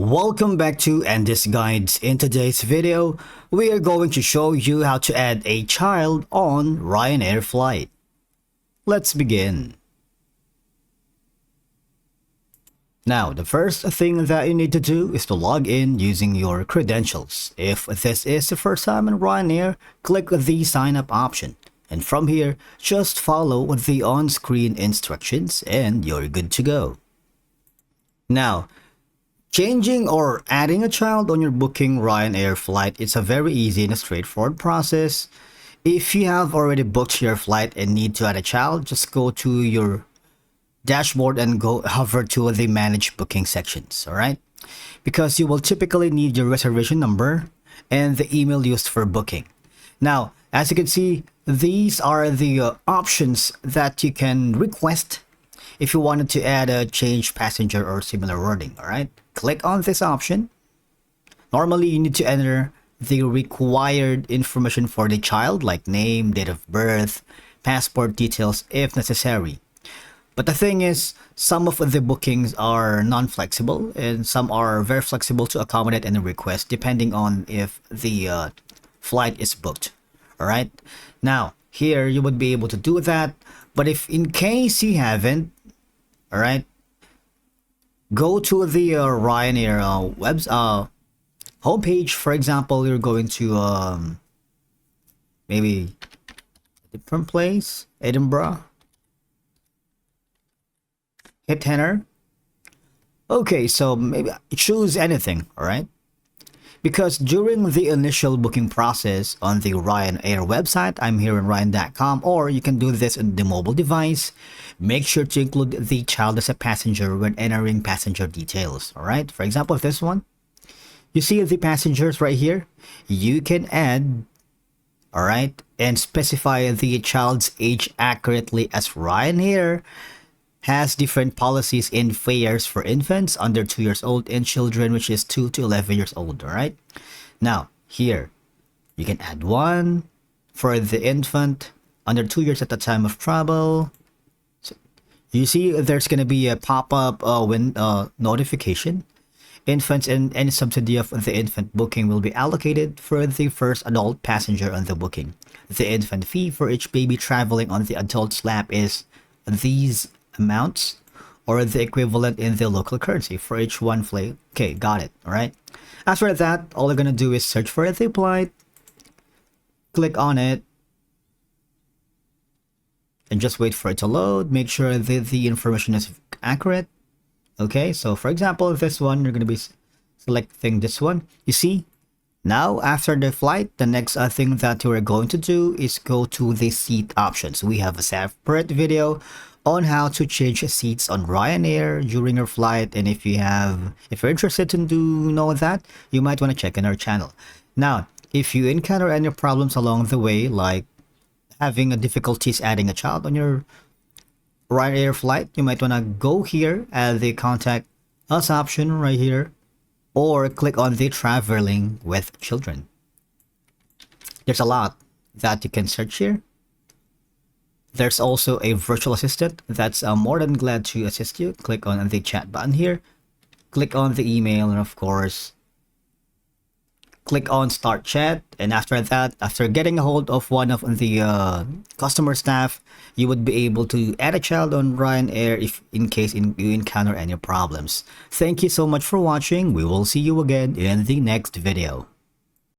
Welcome back to Andy's Guides. In today's video, we are going to show you how to add a child on Ryanair flight. Let's begin. Now, the first thing that you need to do is to log in using your credentials. If this is the first time in Ryanair, click the sign up option. And from here, just follow the on-screen instructions and you're good to go. Now, changing or adding a child on your booking Ryanair flight is a very easy and straightforward process. If you have already booked your flight and need to add a child, just go to your dashboard and go hover to the manage booking sections, alright? Because you will typically need your reservation number and the email used for booking. Now, as you can see, these are the options that you can request if you wanted to add a change passenger or similar wording, alright? Click on this option. Normally, you need to enter the required information for the child, like name, date of birth, passport details if necessary. But the thing is, some of the bookings are non-flexible and some are very flexible to accommodate any request depending on if the flight is booked. Alright? Now, here you would be able to do that, but if in case you haven't, alright, go to the Ryanair homepage. For example, you're going to maybe a different place, Edinburgh. Hit enter. Okay, so maybe choose anything, alright? Because during the initial booking process on the Ryanair website, I'm here on Ryan.com, or you can do this on the mobile device. Make sure to include the child as a passenger when entering passenger details, alright? For example, this one, you see the passengers right here. You can add, alright, and specify the child's age accurately, as Ryanair has different policies in fares for infants under 2 years old and children, which is 2 to 11 years old, alright? Now, here, you can add one for the infant under 2 years at the time of travel. So, you see, there's going to be a pop-up notification. Infants and any subsidy of the infant booking will be allocated for the first adult passenger on the booking. The infant fee for each baby traveling on the adult's lap is these amounts, or the equivalent in the local currency for each one flight. Okay, got it. All right. After that, all you're gonna do is search for the flight, click on it, and just wait for it to load. Make sure that the information is accurate. Okay, so for example, this one, you're gonna be selecting this one. You see, now after the flight, the next thing that we're going to do is go to the seat options. We have a separate video on how to change seats on Ryanair during your flight, and if you're interested to know that, you might want to check in our channel. Now, if you encounter any problems along the way, like having difficulties adding a child on your Ryanair flight, you might want to go here at the contact us option right here, or click on the traveling with children. There's a lot that you can search here. There's also a virtual assistant that's more than glad to assist you. Click on the chat button here. Click on the email, and of course, click on start chat. And after that, after getting a hold of one of the customer staff, you would be able to add a child on Ryanair if in case you encounter any problems. Thank you so much for watching. We will see you again in the next video.